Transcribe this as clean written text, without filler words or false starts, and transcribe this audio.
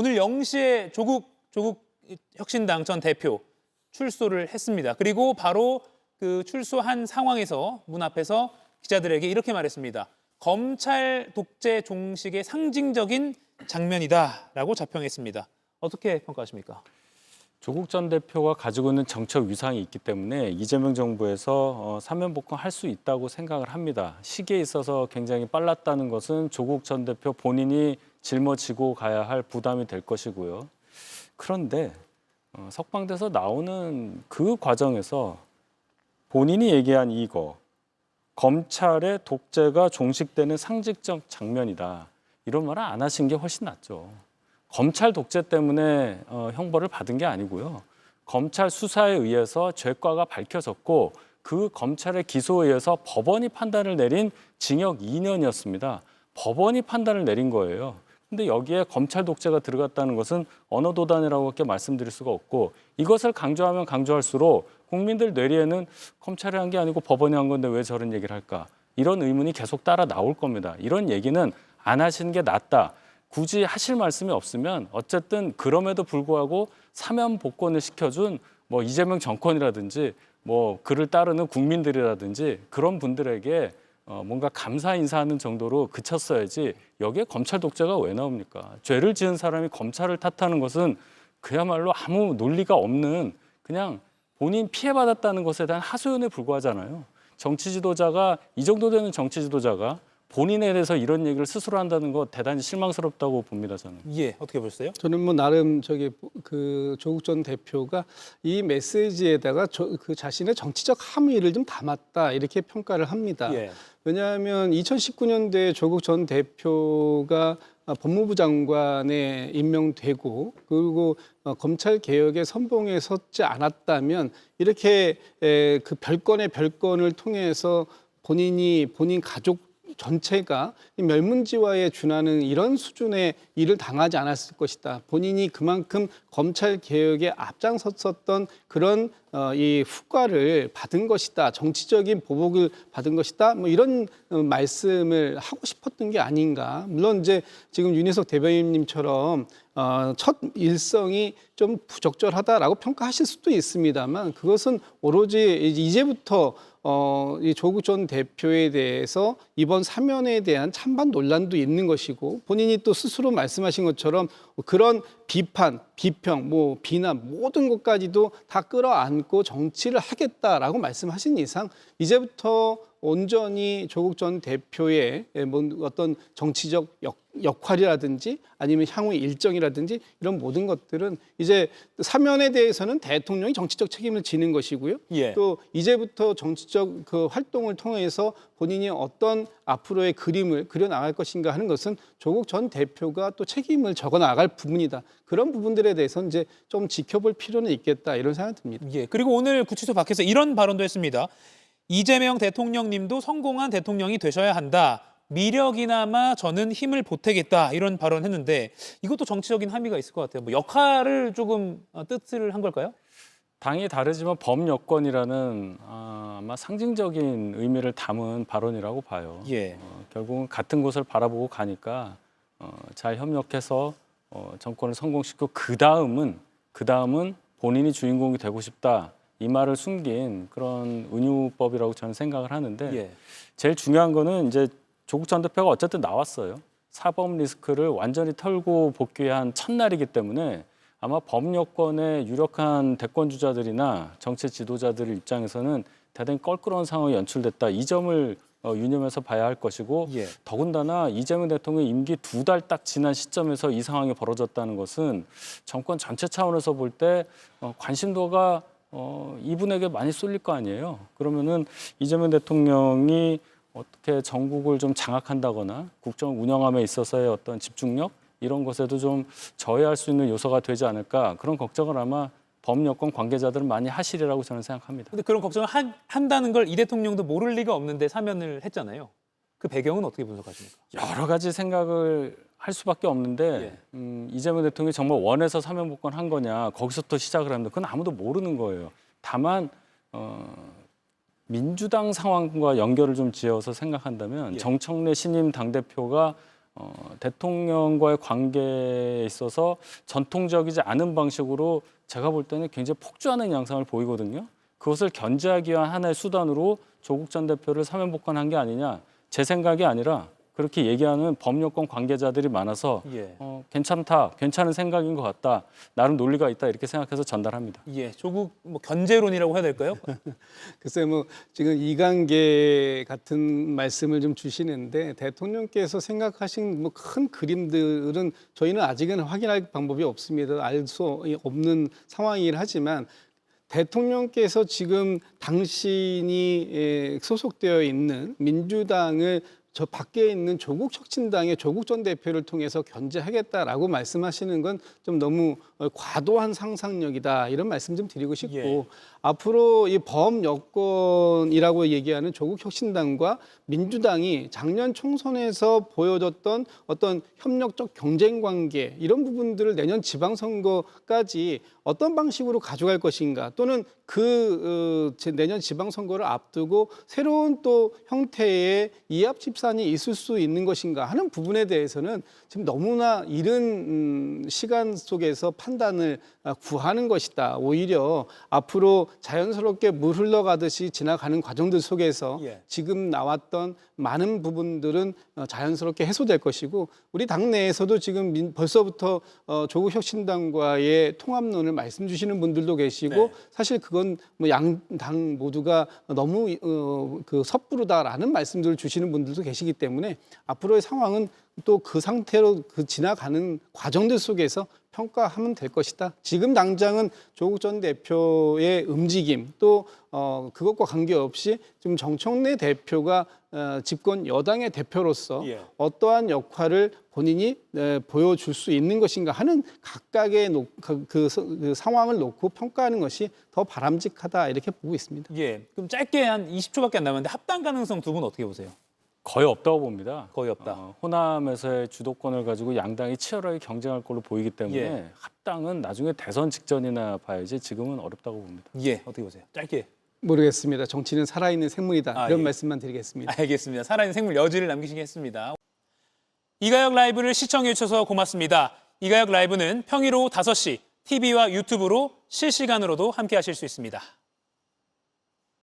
오늘 0시에 조국 혁신당 전 대표 출소를 했습니다. 그리고 바로 그 출소한 상황에서 문 앞에서 기자들에게 이렇게 말했습니다. 검찰 독재 종식의 상징적인 장면이다라고 자평했습니다. 어떻게 평가하십니까? 조국 전 대표가 가지고 있는 정책 위상이 있기 때문에 이재명 정부에서 사면 복권할 수 있다고 생각을 합니다. 시기에 있어서 굉장히 빨랐다는 것은 조국 전 대표 본인이 짊어지고 가야 할 부담이 될 것이고요. 그런데 석방돼서 나오는 그 과정에서 본인이 얘기한 이거, 검찰의 독재가 종식되는 상징적 장면이다. 이런 말을 안 하신 게 훨씬 낫죠. 검찰 독재 때문에 형벌을 받은 게 아니고요. 검찰 수사에 의해서 죄과가 밝혀졌고 그 검찰의 기소에 의해서 법원이 판단을 내린 징역 2년이었습니다. 법원이 판단을 내린 거예요. 근데 여기에 검찰 독재가 들어갔다는 것은 언어도단이라고밖에 말씀드릴 수가 없고 이것을 강조하면 강조할수록 국민들 뇌리에는 검찰이 한 게 아니고 법원이 한 건데 왜 저런 얘기를 할까? 이런 의문이 계속 따라 나올 겁니다. 이런 얘기는 안 하시는 게 낫다. 굳이 하실 말씀이 없으면 어쨌든 그럼에도 불구하고 사면 복권을 시켜준 뭐 이재명 정권이라든지 뭐 그를 따르는 국민들이라든지 그런 분들에게 뭔가 감사 인사하는 정도로 그쳤어야지 여기에 검찰 독재가 왜 나옵니까? 죄를 지은 사람이 검찰을 탓하는 것은 그야말로 아무 논리가 없는 그냥 본인 피해받았다는 것에 대한 하소연에 불과하잖아요. 정치 지도자가 이 정도 되는 정치 지도자가 본인에 대해서 이런 얘기를 스스로 한다는 거 대단히 실망스럽다고 봅니다, 저는. 예, 어떻게 보셨어요? 저는 뭐 나름 그 조국 전 대표가 이 메시지에다가 그 자신의 정치적 함의를 좀 담았다 이렇게 평가를 합니다. 예. 왜냐하면 2019년도에 조국 전 대표가 법무부 장관에 임명되고 그리고 검찰 개혁의 선봉에 섰지 않았다면 이렇게 그 별건을 통해서 본인 가족 전체가 멸문지화에 준하는 이런 수준의 일을 당하지 않았을 것이다. 본인이 그만큼 검찰 개혁에 앞장섰었던 그런 이 후과를 받은 것이다. 정치적인 보복을 받은 것이다. 뭐 이런 말씀을 하고 싶었던 게 아닌가. 물론 이제 지금 윤희석 대변인님처럼 첫 일성이 좀 부적절하다라고 평가하실 수도 있습니다만 그것은 오로지 이제부터 이 조국 전 대표에 대해서 이번 사면에 대한 찬반 논란도 있는 것이고 본인이 또 스스로 말씀하신 것처럼 그런 비판, 비평, 뭐 비난 모든 것까지도 다 끌어안고 정치를 하겠다라고 말씀하신 이상 이제부터 온전히 조국 전 대표의 어떤 정치적 역할이라든지 아니면 향후 일정이라든지 이런 모든 것들은 이제 사면에 대해서는 대통령이 정치적 책임을 지는 것이고요. 예. 또 이제부터 정치적 그 활동을 통해서 본인이 어떤 앞으로의 그림을 그려 나갈 것인가 하는 것은 조국 전 대표가 또 책임을 적어 나갈 부분이다. 그런 부분들에 대해서는 이제 좀 지켜볼 필요는 있겠다 이런 생각이 듭니다. 예. 그리고 오늘 구치소 밖에서 이런 발언도 했습니다. 이재명 대통령님도 성공한 대통령이 되셔야 한다. 미력이나마 저는 힘을 보태겠다. 이런 발언했는데 이것도 정치적인 함의가 있을 것 같아요. 뭐 역할을 조금 뜻을 한 걸까요? 당이 다르지만 범여권이라는 아마 상징적인 의미를 담은 발언이라고 봐요. 예. 결국은 같은 곳을 바라보고 가니까 잘 협력해서 정권을 성공시키고 그 다음은 본인이 주인공이 되고 싶다. 이 말을 숨긴 그런 은유법이라고 저는 생각을 하는데 예. 제일 중요한 거는 이제 조국 전 대표가 어쨌든 나왔어요. 사법 리스크를 완전히 털고 복귀한 첫날이기 때문에 아마 범여권의 유력한 대권 주자들이나 정치 지도자들 입장에서는 대단히 껄끄러운 상황이 연출됐다. 이 점을 유념해서 봐야 할 것이고 예. 더군다나 이재명 대통령 임기 2달 딱 지난 시점에서 이 상황이 벌어졌다는 것은 정권 전체 차원에서 볼 때 관심도가 이분에게 많이 쏠릴 거 아니에요. 그러면은 이재명 대통령이 어떻게 전국을 좀 장악한다거나 국정 운영함에 있어서의 어떤 집중력 이런 것에도 좀 저해할 수 있는 요소가 되지 않을까 그런 걱정을 아마 범여권 관계자들은 많이 하시리라고 저는 생각합니다. 근데 그런 걱정을 한다는 걸 이 대통령도 모를 리가 없는데 사면을 했잖아요. 그 배경은 어떻게 분석하십니까? 여러 가지 생각을 할 수밖에 없는데 이재명 대통령이 정말 원해서 사면 복권한 거냐 거기서부터 시작을 합니다. 그건 아무도 모르는 거예요. 다만 민주당 상황과 연결을 좀 지어서 생각한다면 예. 정청래 신임 당대표가 대통령과의 관계에 있어서 전통적이지 않은 방식으로 제가 볼 때는 굉장히 폭주하는 양상을 보이거든요. 그것을 견제하기 위한 하나의 수단으로 조국 전 대표를 사면 복권한 게 아니냐. 제 생각이 아니라 그렇게 얘기하는 법여권 관계자들이 많아서 예. 괜찮다, 괜찮은 생각인 것 같다, 나름 논리가 있다 이렇게 생각해서 전달합니다. 예, 조국 뭐 견제론이라고 해야 될까요? 글쎄 뭐 지금 이관계 같은 말씀을 좀 주시는데 대통령께서 생각하신 뭐 큰 그림들은 저희는 아직은 확인할 방법이 없습니다. 알 수 없는 상황이긴 하지만 대통령께서 지금 당신이 소속되어 있는 민주당을 저 밖에 있는 조국 혁신당의 조국 전 대표를 통해서 견제하겠다라고 말씀하시는 건 좀 너무 과도한 상상력이다 이런 말씀 좀 드리고 싶고 예. 앞으로 이 범여권이라고 얘기하는 조국 혁신당과 민주당이 작년 총선에서 보여줬던 어떤 협력적 경쟁 관계 이런 부분들을 내년 지방선거까지 어떤 방식으로 가져갈 것인가 또는 내년 지방선거를 앞두고 새로운 또 형태의 이합 집산이 있을 수 있는 것인가 하는 부분에 대해서는 지금 너무나 이른 시간 속에서 판단을 구하는 것이다. 오히려 앞으로 자연스럽게 물 흘러가듯이 지나가는 과정들 속에서 예. 지금 나왔던 많은 부분들은 자연스럽게 해소될 것이고 우리 당내에서도 지금 벌써부터 조국 혁신당과의 통합론을 말씀 주시는 분들도 계시고 네. 사실 그건 뭐 양당 모두가 너무 섣부르다라는 말씀들을 주시는 분들도 계시기 때문에 앞으로의 상황은 또 그 상태로 지나가는 과정들 속에서 평가하면 될 것이다. 지금 당장은 조국 전 대표의 움직임 또 그것과 관계없이 지금 정청래 대표가 집권 여당의 대표로서 예. 어떠한 역할을 본인이 보여줄 수 있는 것인가 하는 각각의 그 상황을 놓고 평가하는 것이 더 바람직하다 이렇게 보고 있습니다. 예, 그럼 짧게 한 20초밖에 안 남았는데 합당 가능성 두 분 어떻게 보세요? 거의 없다고 봅니다. 거의 없다. 호남에서의 주도권을 가지고 양당이 치열하게 경쟁할 걸로 보이기 때문에 예. 합당은 나중에 대선 직전이나 봐야지 지금은 어렵다고 봅니다. 예, 어떻게 보세요? 짧게. 모르겠습니다. 정치는 살아있는 생물이다. 이런 예. 말씀만 드리겠습니다. 알겠습니다. 살아있는 생물 여지를 남기시겠습니다. 이가혁 라이브를 시청해 주셔서 고맙습니다. 이가혁 라이브는 평일 오후 5시 TV와 유튜브로 실시간으로도 함께 하실 수 있습니다.